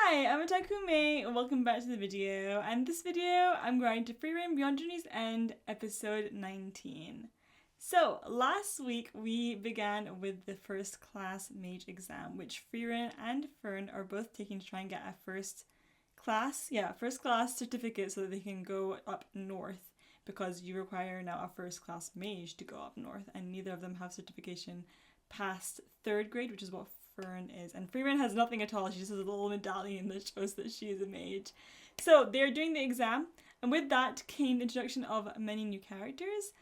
Hi, I'm Otakume, and welcome back to the video. And this video, I'm going to Frieren Beyond Journey's End, episode 19. So, last week we began with the first class mage exam, which Frieren and Fern are both taking to try and get a first class certificate so that they can go up north, because you require now a first class mage to go up north, and neither of them have certification past 3rd grade, which is what Fern is. And Frieren has nothing at all. She just has a little medallion that shows that she is a mage. So they're doing the exam, and with that came the introduction of many new characters.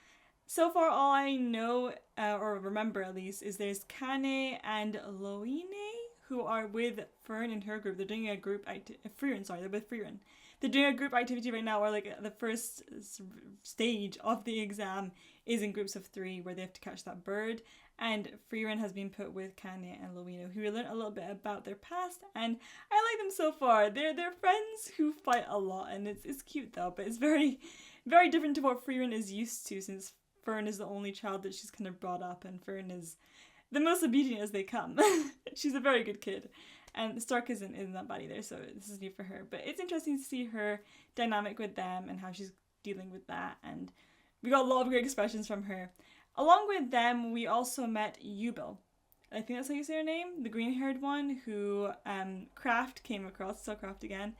So far, all I know, or remember at least, is there's Kane and Loine, who are with Fern and her group. They're doing a group they're with Frieren. They're doing a group activity right now, where like the first stage of the exam is in groups of 3, where they have to catch that bird. And Frieren has been put with Kanye and Loino, who we learned a little bit about their past, and I like them so far. They're friends who fight a lot, and it's cute though, but it's very, very different to what Frieren is used to, since Fern is the only child that she's kind of brought up, and Fern is the most obedient as they come. She's a very good kid. And Stark isn't that bad either, so this is new for her. But it's interesting to see her dynamic with them and how she's dealing with that, and we got a lot of great expressions from her. Along with them, we also met Yubil. I think that's how you say her name, the green-haired one who Kraft came across, so Kraft again,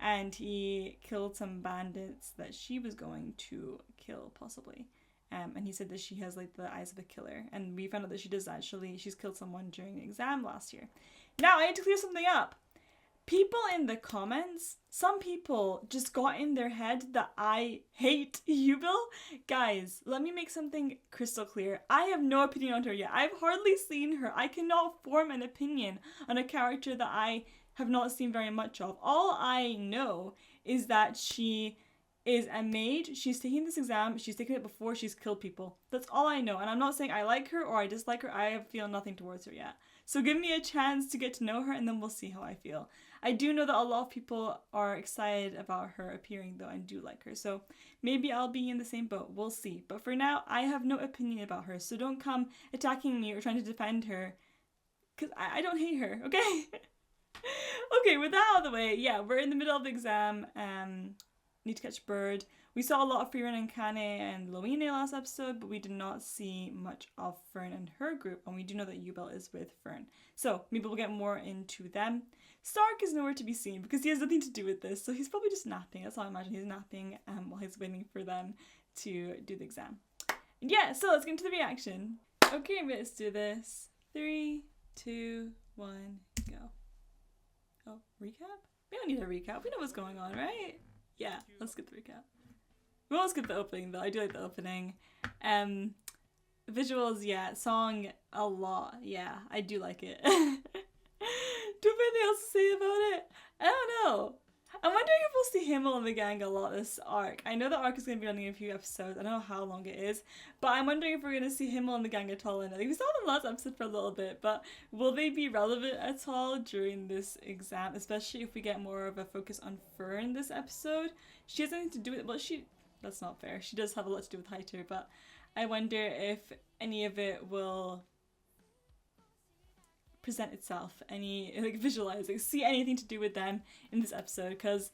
and he killed some bandits that she was going to kill, possibly. And he said that she has like the eyes of a killer, and we found out that she does actually, she's killed someone during the exam last year. Now, I need to clear something up. People in the comments, some people just got in their head that I hate Yubil. Guys, let me make something crystal clear. I have no opinion on her yet. I've hardly seen her. I cannot form an opinion on a character that I have not seen very much of. All I know is that she is a mage. She's taking this exam. She's taken it before she's killed people. That's all I know. And I'm not saying I like her or I dislike her. I feel nothing towards her yet. So give me a chance to get to know her, and then we'll see how I feel. I do know that a lot of people are excited about her appearing though, and do like her. So maybe I'll be in the same boat. We'll see. But for now, I have no opinion about her. So don't come attacking me or trying to defend her, because I don't hate her, okay? Okay, with that out of the way, yeah, we're in the middle of the exam. Need to catch bird. We saw a lot of Frieren and Kane and Loine last episode, but we did not see much of Fern and her group, and we do know that Yubil is with Fern. So maybe we'll get more into them. Stark is nowhere to be seen because he has nothing to do with this, so he's probably just napping. That's all I imagine. He's napping while he's waiting for them to do the exam. And yeah, so let's get into the reaction. Okay, let's do this. 3, 2, 1, go. Oh, recap? We don't need a recap. We know what's going on, right? Yeah, let's get the recap. We won't skip the opening though. I do like the opening. Visuals, yeah. Song, a lot. Yeah, I do like it. Do you have anything else to say about it? I don't know. I'm wondering if we'll see Himmel and the gang a lot this arc. I know the arc is going to be running a few episodes. I don't know how long it is. But I'm wondering if we're going to see Himmel and the gang at all. And I think we saw them last episode for a little bit. But will they be relevant at all during this exam? Especially if we get more of a focus on Fern this episode. She has nothing to do with... Well, that's not fair. She does have a lot to do with Haiter. But I wonder if any of it will present itself, any like visualizing, see anything to do with them in this episode, because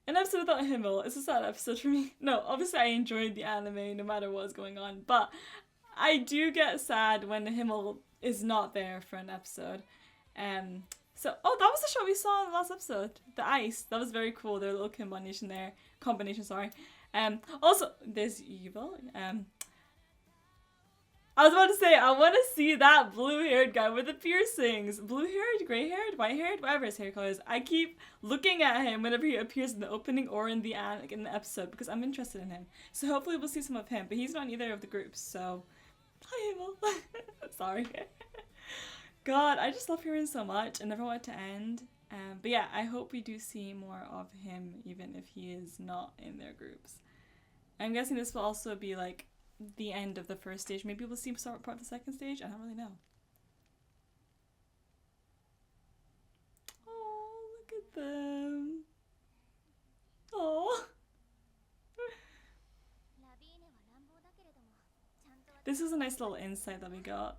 an episode without Himmel is a sad episode for me. No, obviously I enjoyed the anime no matter what's going on, but I do get sad when Himmel is not there for an episode. So, oh, that was the shot we saw in the last episode, the ice. That was very cool. Their little combination, sorry. Also, there's Yubil. I was about to say, I want to see that blue-haired guy with the piercings. Blue-haired, gray-haired, white-haired, whatever his hair color is. I keep looking at him whenever he appears in the opening or in the episode, because I'm interested in him. So hopefully we'll see some of him, but he's not in either of the groups, so... Hi, Himmel. Sorry. God, I just love Frieren so much. I never want it to end. But yeah, I hope we do see more of him, even if he is not in their groups. I'm guessing this will also be like the end of the first stage. Maybe we'll see part of the second stage. I don't really know. Oh, look at them. Oh. This is a nice little insight that we got.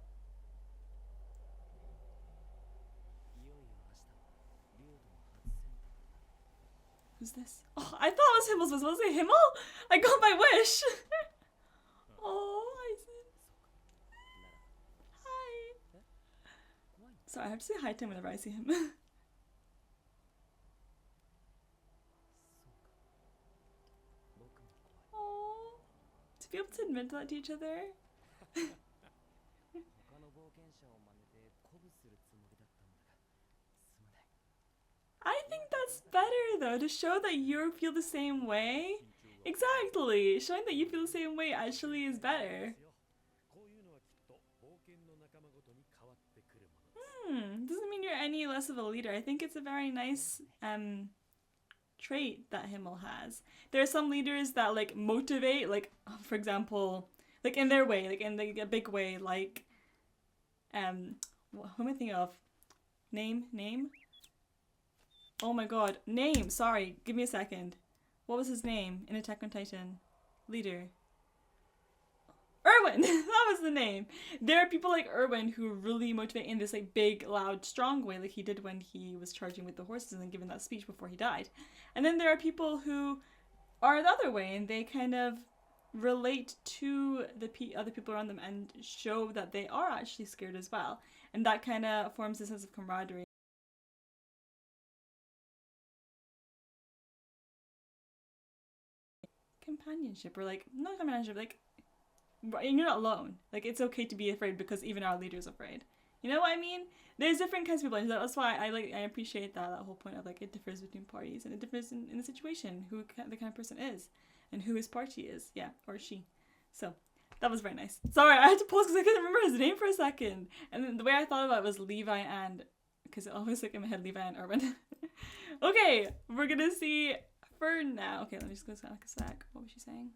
Who's this? Oh, I thought it was Himmel. Was supposed to say Himmel? I got my wish. Oh, Hyson. Hi. Sorry, I have to say hi to him whenever I see him. Oh, to be able to admit that to each other. I think that's better though, to show that you feel the same way. Exactly, showing that you feel the same way actually is better. Doesn't mean you're any less of a leader. I think it's a very nice trait that Himmel has. There are some leaders that like motivate, like for example, like in their way, like in like, a big way, like who am I thinking of? Name? Oh my god, name! Sorry, give me a second. What was his name in Attack on Titan? Leader. Erwin! That was the name! There are people like Erwin who really motivate in this like big, loud, strong way, like he did when he was charging with the horses and giving that speech before he died. And then there are people who are the other way and they kind of relate to the other people around them and show that they are actually scared as well. And that kind of forms a sense of camaraderie. Companionship, or like, not companionship, like, you're not alone. Like, it's okay to be afraid because even our leader's afraid. You know what I mean? There's different kinds of people, and that's why I appreciate that whole point of like it differs between parties, and it differs in the situation who the kind of person is and who his party is, yeah, or she. So that was very nice. Sorry, I had to pause because I couldn't remember his name for a second, and then the way I thought about it was Levi and, because it always like in my head Levi and Urban. Okay, we're gonna see Fern now. Okay, let me just go back a sec. What was she saying?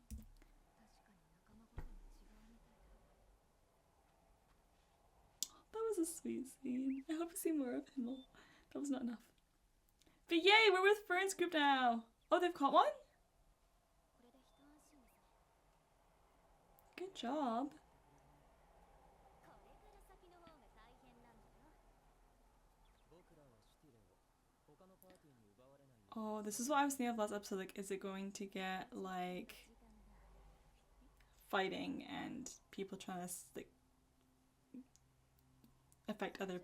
That was a sweet scene. I hope to see more of him. That was not enough. But yay, we're with Fern's group now. Oh, they've caught one? Good job. Oh, this is what I was thinking of last episode. Like, is it going to get like fighting and people trying to like affect other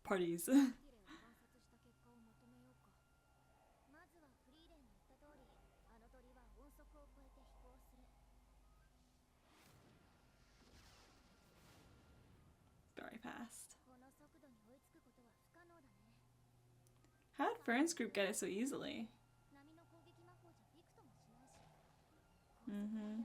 parties? Very fast. How did Fern's group get it so easily? Mm-hmm.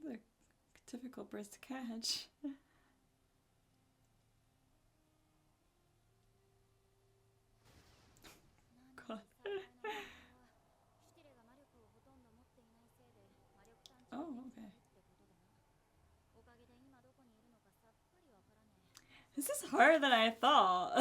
They're difficult birds to catch. God. Oh, okay. This is harder than I thought.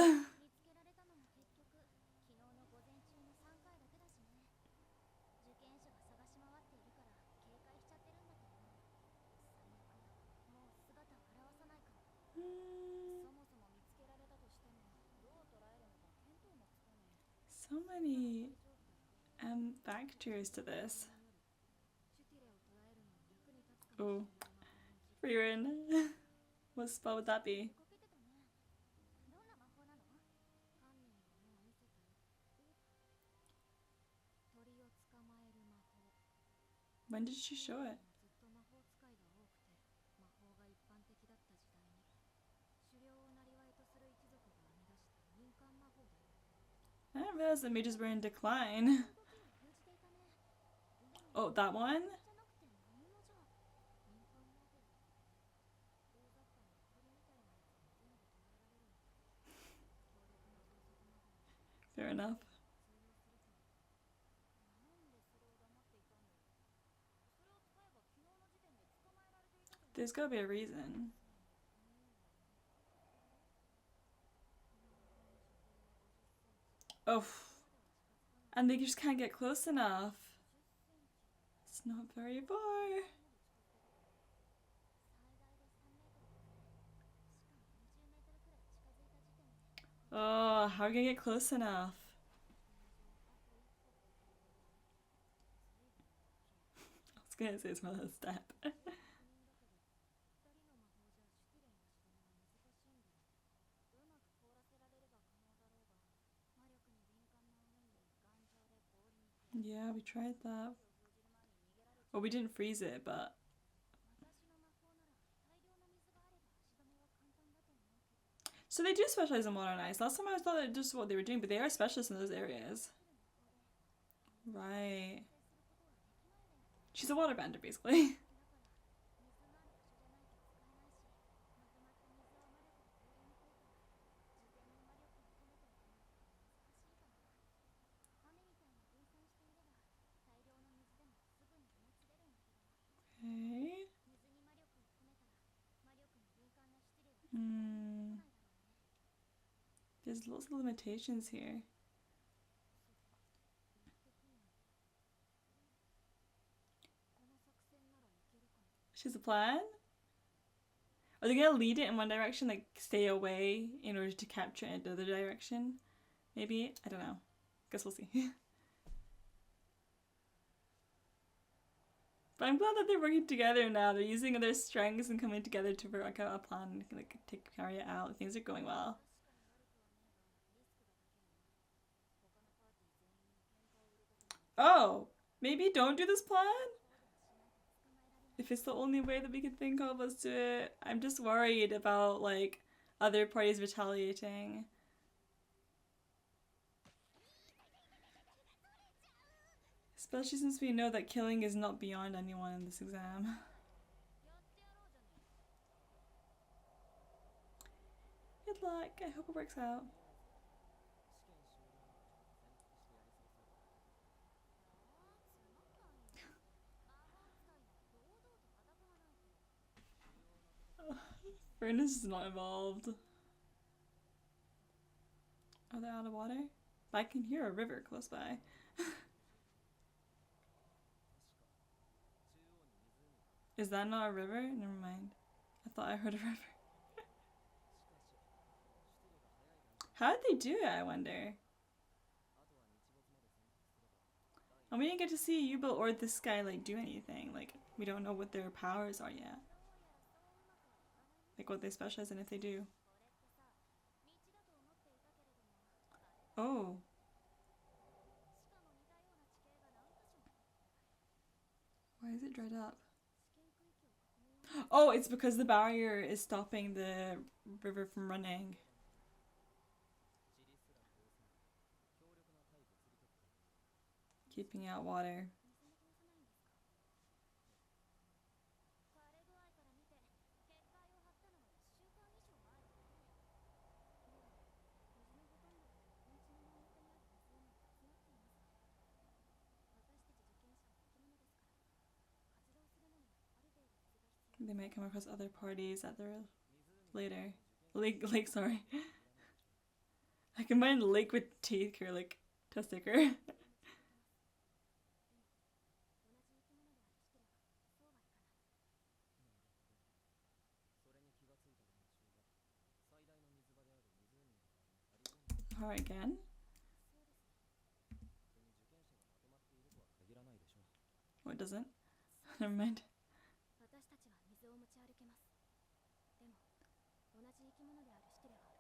So many factors to this. Oh, Frieren. What spell would that be? When did she show it? I didn't realize the mages were in decline. Oh, that one? Fair enough. There's gotta be a reason. Oh. And they just can't get close enough. It's not very far. how are we gonna get close enough? I was gonna say it's my last step. Yeah, we tried that. Well, we didn't freeze it, but... So they do specialize in water and ice. Last time I thought that just what they were doing, but they are specialists in those areas. Right. She's a waterbender, basically. Okay. There's lots of limitations here. She's a plan? Are they gonna lead it in one direction, like stay away in order to capture it in another direction? Maybe? I don't know. Guess we'll see. But I'm glad that they're working together now. They're using their strengths and coming together to work out a plan and like carry it out. Things are going well. Oh, maybe don't do this plan? If it's the only way that we can think of, let's do it. I'm just worried about like other parties retaliating. Especially since we know that killing is not beyond anyone in this exam. Good luck. I hope it works out. Frieren is not involved. Are they out of water? I can hear a river close by. Is that not a river? Never mind. I thought I heard a river. How did they do it, I wonder? And we didn't get to see Yubil or this guy like do anything. Like, we don't know what their powers are yet. Like what they specialize in if they do. Oh. Why is it dried up? Oh, it's because the barrier is stopping the river from running. Keeping out water. They might come across other parties at the later. Lake, sorry. I combined lake with teeth or like testicle. Alright, again. Oh, it doesn't. Never mind.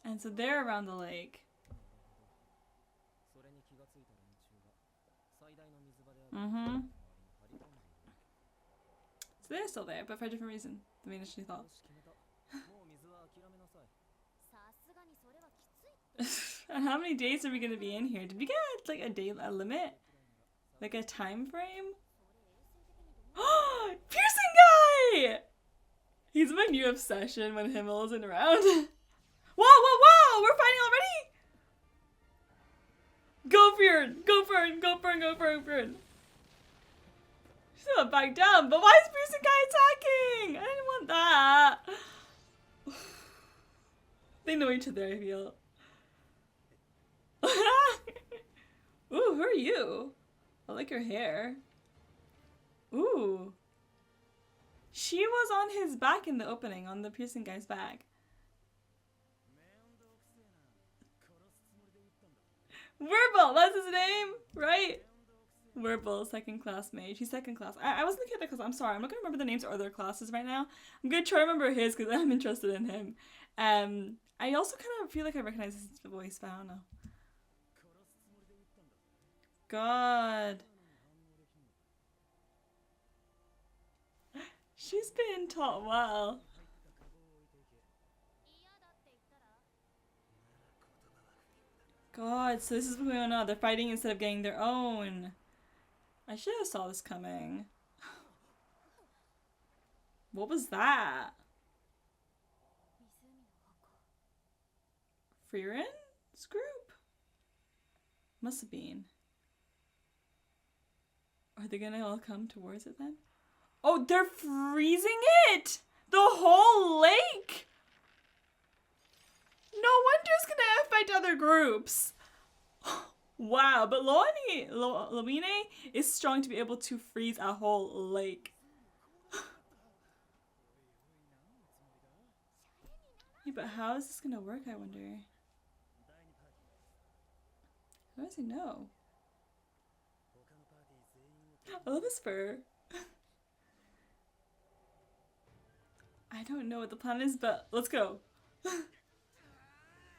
And so they're around the lake. Mm-hmm. So they're still there, but for a different reason than we initially thought. And how many days are we gonna be in here? Did we get like a limit? Like a time frame? Piercing guy! He's my new obsession when Himmel isn't around. Whoa, whoa, whoa! We're fighting already? Go Frieren! Go Frieren! Go Frieren! Go Frieren! Frieren! She's gonna back down, but why is Piercing guy attacking? I didn't want that. They know each other, I feel. Ooh, who are you? I like your hair. Ooh. She was on his back in the opening, on the piercing guy's back. Werble, that's his name, right? Werble, second class mage. He's second class. I wasn't looking at the class. I'm sorry. I'm not gonna remember the names of other classes right now. I'm gonna try to remember his because I'm interested in him. I also kind of feel like I recognize his voice, but I don't know. God. She's being taught well. God, so this is what's going on. They're fighting instead of getting their own. I should have saw this coming. What was that? Frieren's group? Must have been. Are they gonna all come towards it then? Oh, they're freezing it! The whole lake! No wonder it's gonna affect other groups. Wow, but Loine is strong to be able to freeze a whole lake. Yeah, but how is this gonna work, I wonder? How does he know? I love his fur. I don't know what the plan is, but let's go.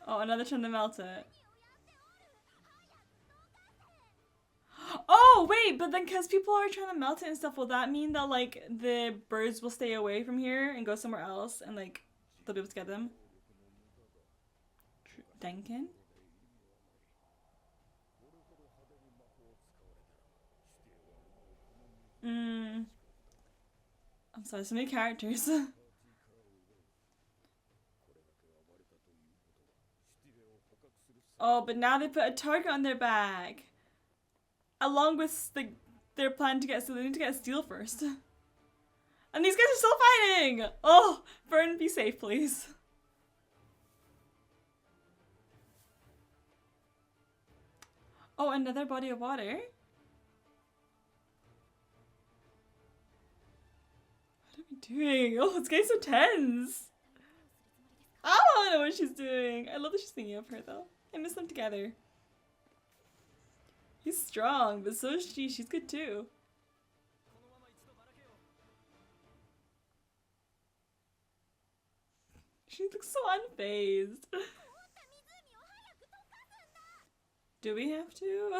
Oh, another trying to melt it. Oh, wait, but then because people are trying to melt it and stuff, will that mean that, like, the birds will stay away from here and go somewhere else and, like, they'll be able to get them? Denken? I'm sorry, so many characters. Oh, but now they put a target on their back. Along with their plan to get, so they need to get steel first. And these guys are still fighting! Oh, Frieren, be safe, please. Oh, another body of water? What are we doing? Oh, it's getting so tense. I don't know what she's doing. I love that she's thinking of her, though. I miss them together. He's strong, but so is she. She's good, too. She looks so unfazed. Do we have to?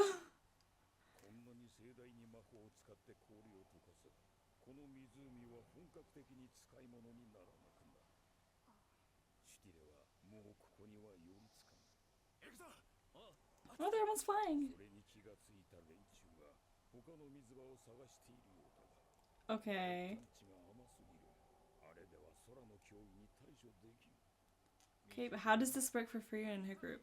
Oh, everyone's flying. Okay. Okay, but how does this work for Frieren and her group?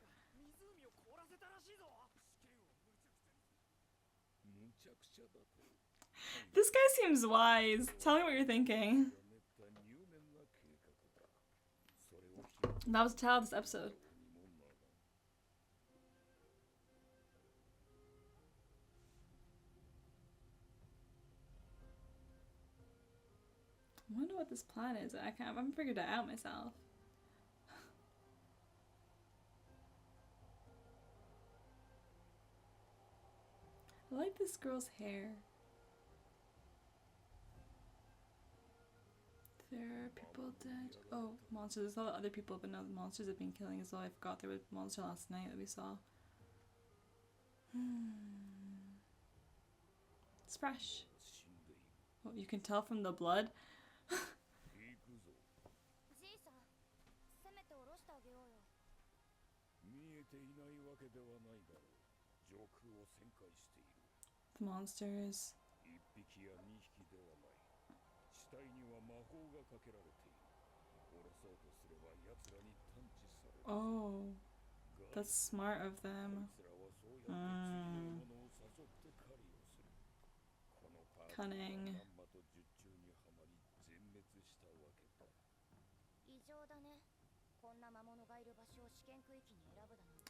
This guy seems wise. Tell me what you're thinking. That was the title of this episode. I wonder what this plan is. I haven't figured it out myself. I like this girl's hair. There are people dead. Oh, monsters. There's a lot of other people, but no, the monsters have been killing as well. I forgot there was a monster last night that we saw. It's fresh. Oh, you can tell from the blood. The monsters. Oh, that's smart of them. Cunning.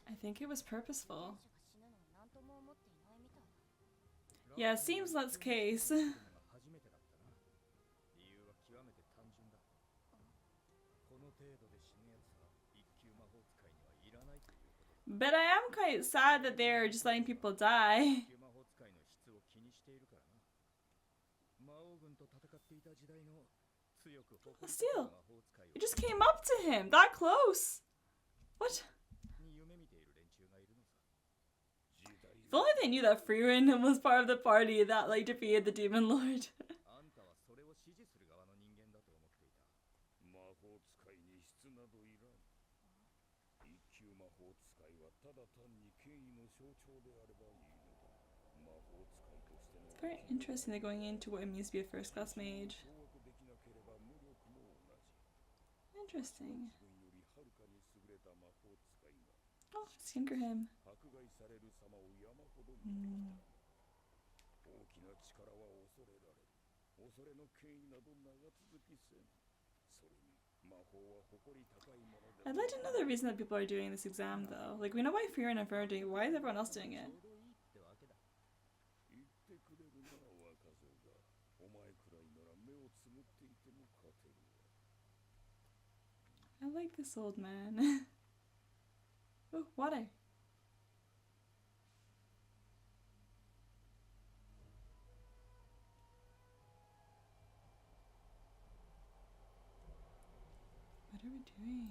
I think it was purposeful. Yeah, seems that's the case. But I am quite sad that they're just letting people die. Still, it just came up to him that close. What? If only they knew that Frieren was part of the party that like defeated the demon lord. It's very interesting they're going into what it means to be a first class mage. Interesting. Oh, let's tinker him. I'd like to know the reason that people are doing this exam though. Like, we know why Frieren and Frieren are doing it. Why is everyone else doing it? I like this old man. Oh, water. What are we doing?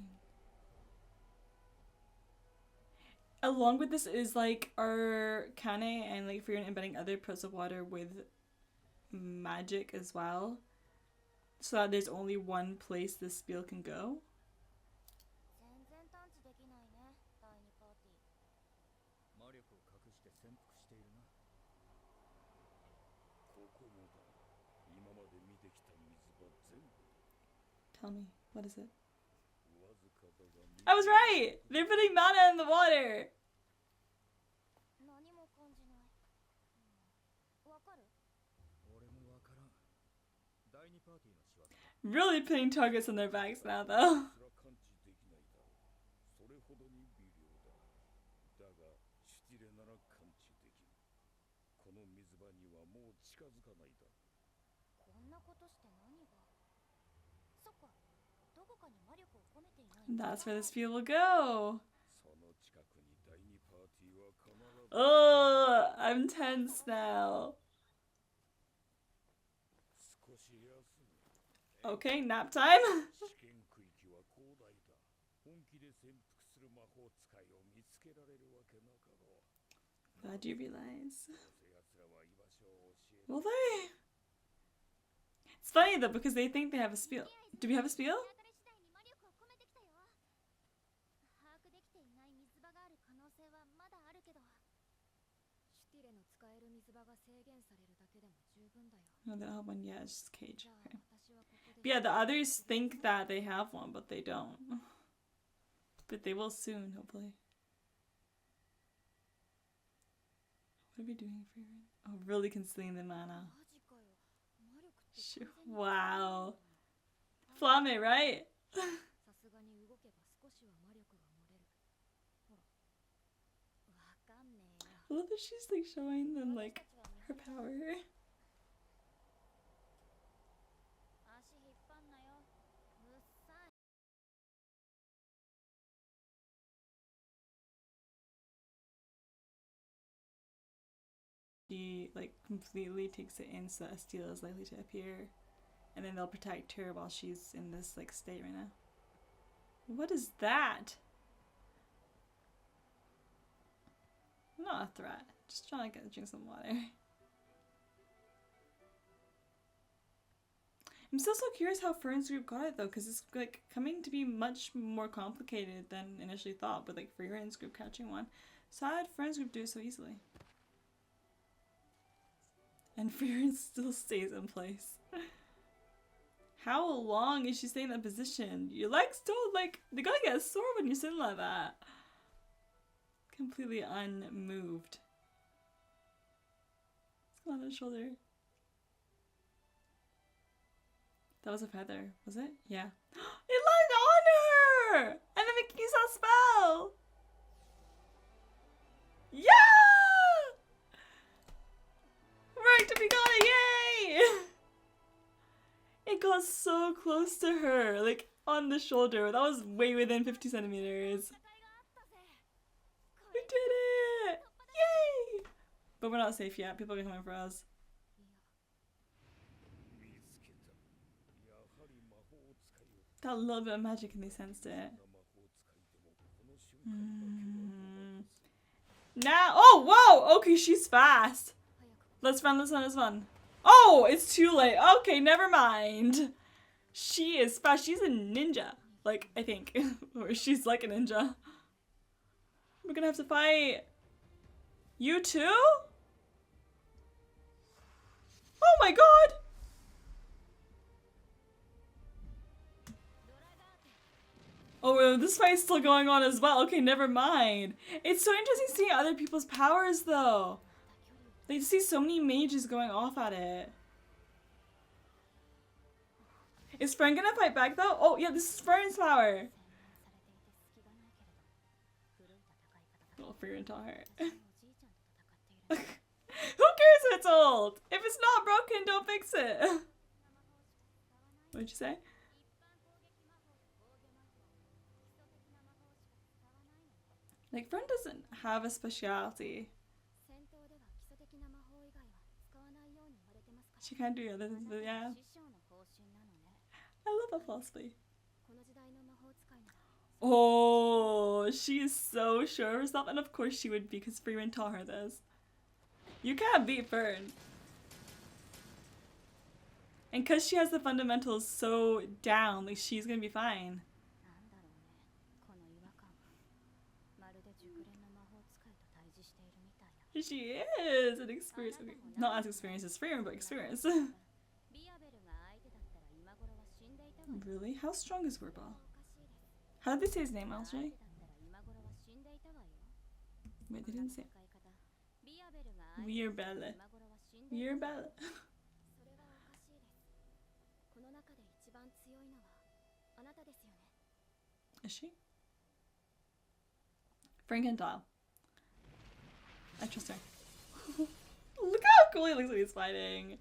Along with this is like our Kane and like Frieren embedding other parts of water with magic as well, so that there's only one place this spell can go. Tell me, what is it? I was right! They're putting mana in the water! Really putting targets on their backs now, though. That's where this field will go. Oh, I'm tense now. Okay, nap time. Glad you realize. Will they? It's funny though because they think they have a spiel. Do we have a spiel? No, they don't have one yet. It's just a cage. Okay. But yeah, the others think that they have one, but they don't. But they will soon, hopefully. What are we doing, Frieren? Oh, really concealing the mana. Sure. Wow. Flame, right? I love that she's like showing them like her power. She like completely takes it in so that a steal is likely to appear, and then they'll protect her while she's in this like state right now. What is that? Not a threat. Just trying to drink some water. I'm still so curious how Frieren's group got it though, because it's like coming to be much more complicated than initially thought, with like Frieren's group catching one. So how did Frieren's group do it so easily? And Frieren still stays in place. How long is she staying in that position? Your legs don't like, they gotta get sore when you're sitting like that. Completely unmoved. What's going on his shoulder? That was a feather, was it? Yeah. It landed on her! And then it used that spell! Yeah! Right, we got it! Yay! It got so close to her, like on the shoulder. That was way within 50 centimeters. But we're not safe yet. People are coming for us. Got a little bit of magic and they sensed it. Now, oh, whoa! Okay, she's fast. Let's run, let's run, let's run. Oh, it's too late. Okay, never mind. She is fast. She's a ninja. Like, I think. Or she's like a ninja. We're gonna have to fight. You too? Oh my god! Oh, this fight's still going on as well. Okay, never mind. It's so interesting seeing other people's powers though. Like, to see so many mages going off at it. Is Frieren gonna fight back though? Oh yeah, this is Frieren's power. Well, Frieren taught her. Who cares if it's old? If it's not broken, don't fix it. What'd you say? Like, Frieren doesn't have a specialty. She can't do other things, but yeah. I love that philosophy. Oh, she is so sure of herself, and of course she would be, because Frieren taught her this. You can't beat Frieren. And because she has the fundamentals so down, like, she's gonna be fine. She is an experience. Okay, not as experienced as Frieren, but experience. Really? How strong is Gurbal? How did they say his name, LJ? Wait, they didn't say. Weerbelle. Weerbelle. Is she? Frankentile. I trust her. Look how cool he looks when he's fighting.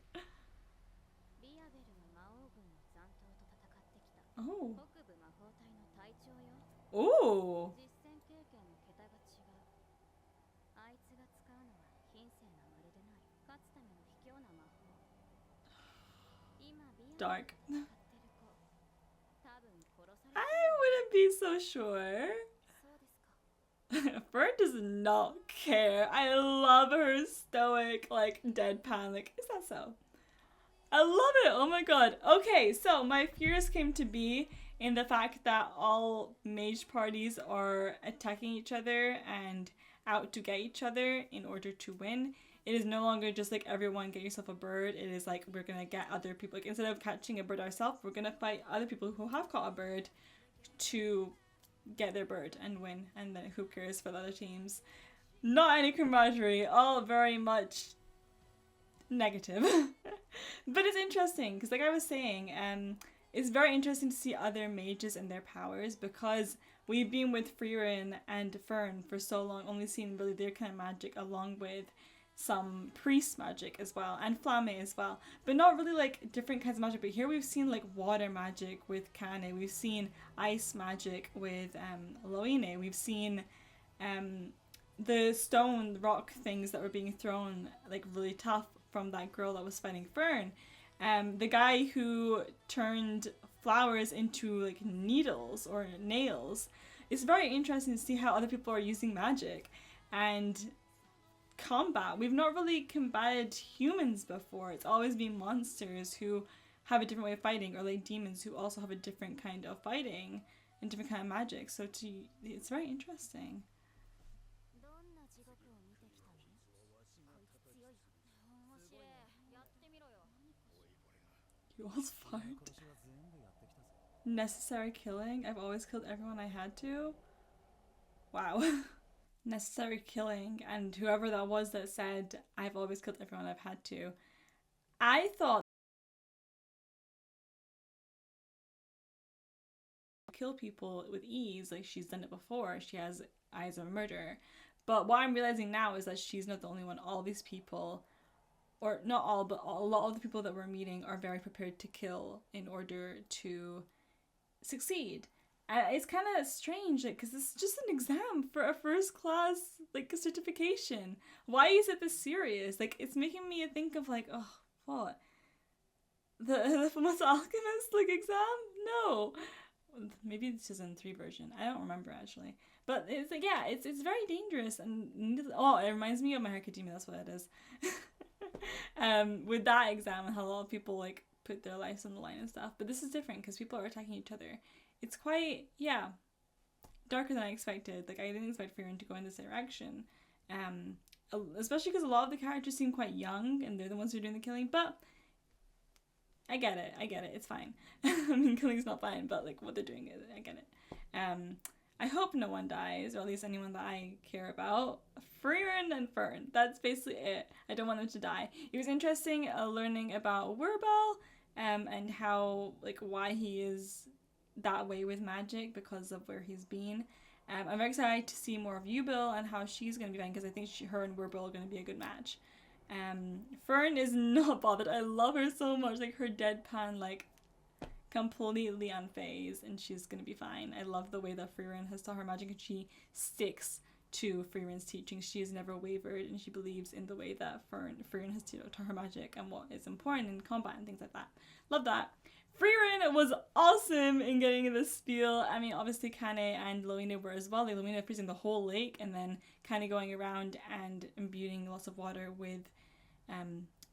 Oh. Oh. Dark. I wouldn't be so sure. Frieren does not care. I love her stoic, like, deadpan. Like, is that so? I love it. Oh my god. Okay, so my fears came to be in the fact that all mage parties are attacking each other and out to get each other in order to win. It is no longer just like, everyone get yourself a bird. It is like, we're gonna get other people. Like, instead of catching a bird ourselves, we're gonna fight other people who have caught a bird to get their bird and win. And then who cares for the other teams? Not any camaraderie. All very much negative. But it's interesting because, like I was saying, it's very interesting to see other mages and their powers, because we've been with Frieren and Fern for so long, only seeing really their kind of magic, along with some priest magic as well, and Flamme as well, but not really like different kinds of magic. But here we've seen like water magic with Kane, we've seen ice magic with Loine, we've seen the stone rock things that were being thrown like really tough from that girl that was fighting Fern. The guy who turned flowers into like needles or nails. It's very interesting to see how other people are using magic and combat. We've not really combated humans before. It's always been monsters who have a different way of fighting, or like demons who also have a different kind of fighting and different kind of magic. So it's very interesting. You almost farted. Necessary killing. I've always killed everyone I had to. Wow. Necessary killing, and whoever that was that said, I've always killed everyone I've had to. I thought kill people with ease, like she's done it before, she has eyes of a murderer. But what I'm realizing now is that she's not the only one. All these people, or not all, but a lot of the people that we're meeting are very prepared to kill in order to succeed. It's kind of strange, like, because it's just an exam for a first class, like, certification. Why is it this serious? Like, it's making me think of, like, oh, what? The Famous Alchemist, like, exam? No. Maybe it's just in 3 version. I don't remember, actually. But it's, like, yeah, it's very dangerous. And, oh, it reminds me of My Hero Academia, that's what it is. With that exam, and how a lot of people, like, put their lives on the line and stuff. But this is different, because people are attacking each other. It's quite, yeah, darker than I expected. Like, I didn't expect Frieren to go in this direction. Especially because a lot of the characters seem quite young, and they're the ones who are doing the killing. But I get it. It's fine. I mean, killing's not fine, but, like, what they're doing, I get it. I hope no one dies, or at least anyone that I care about. Frieren and Fern. That's basically it. I don't want them to die. It was interesting learning about Werbel, and how, like, why he is that way with magic because of where he's been. I'm very excited to see more of Yubil and how she's going to be fine, because I think her and Werbel are going to be a good match. Fern is not bothered. I love her so much. Like, her deadpan, like, completely unfazed, and she's going to be fine. I love the way that Frieren has taught her magic, and she sticks to Frieren's teaching. She has never wavered, and she believes in the way that Frieren has taught her magic and what is important in combat and things like that. Love that. Frieren was awesome in getting the spiel. I mean, obviously Kane and Loina were as well. Like, Loina freezing the whole lake, and then Kane going around and imbuing lots of water with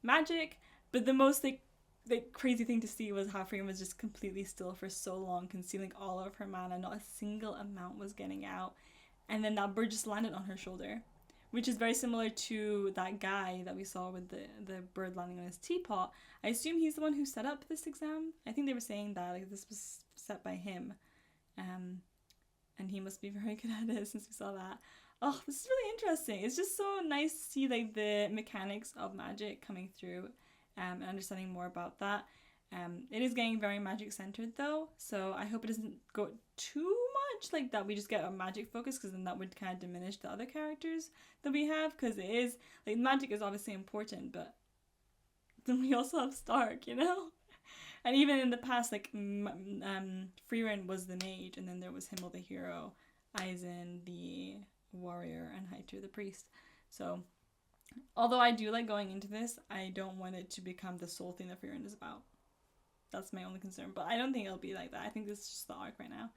magic. But the most, like, the crazy thing to see was how Frieren was just completely still for so long, concealing all of her mana. Not a single amount was getting out. And then that bird just landed on her shoulder, which is very similar to that guy that we saw with the bird landing on his teapot. I assume he's the one who set up this exam. I think they were saying that, like, this was set by him. And he must be very good at it, since we saw that. Oh, this is really interesting. It's just so nice to see, like, the mechanics of magic coming through, and understanding more about that. It is getting very magic centered though, so I hope it doesn't go too much like that we just get a magic focus, because then that would kind of diminish the other characters that we have, because it is, like, magic is obviously important, but then we also have Stark, you know? And even in the past, like, Frieren was the mage, and then there was Himmel the hero, Aizen the warrior, and Haito the priest. So although I do like going into this, I don't want it to become the sole thing that Frieren is about. That's my only concern, but I don't think it'll be like that. I think this is just the arc right now.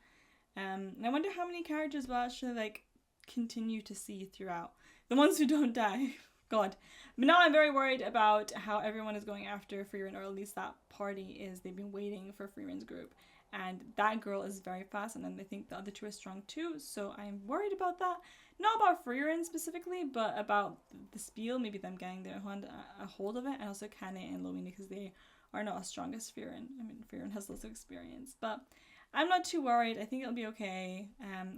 And I wonder how many characters we'll actually, like, continue to see throughout. The ones who don't die. God. But now I'm very worried about how everyone is going after Frieren, or at least that party is. They've been waiting for Frieren's group. And that girl is very fast, and then they think the other two are strong too, so I'm worried about that. Not about Frieren specifically, but about the spiel, maybe them getting their a hold of it, and also Kane and Loina, because they are not as strong as Frieren. I mean, Frieren has lots of experience, but I'm not too worried. I think it'll be okay.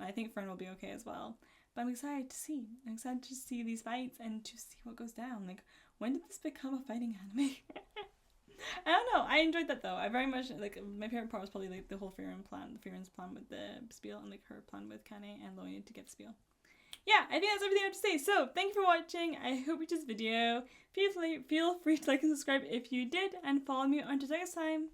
I think Fern will be okay as well. But I'm excited to see. I'm excited to see these fights and to see what goes down. Like, when did this become a fighting anime? I don't know. I enjoyed that though. I very much, like, my favorite part was probably, like, the whole Frieren's plan with the spiel, and, like, her plan with Kane and Loina to get the spiel. Yeah, I think that's everything I have to say. So, thank you for watching. I hope you enjoyed this video. Feel free to like and subscribe if you did, and follow me until next time.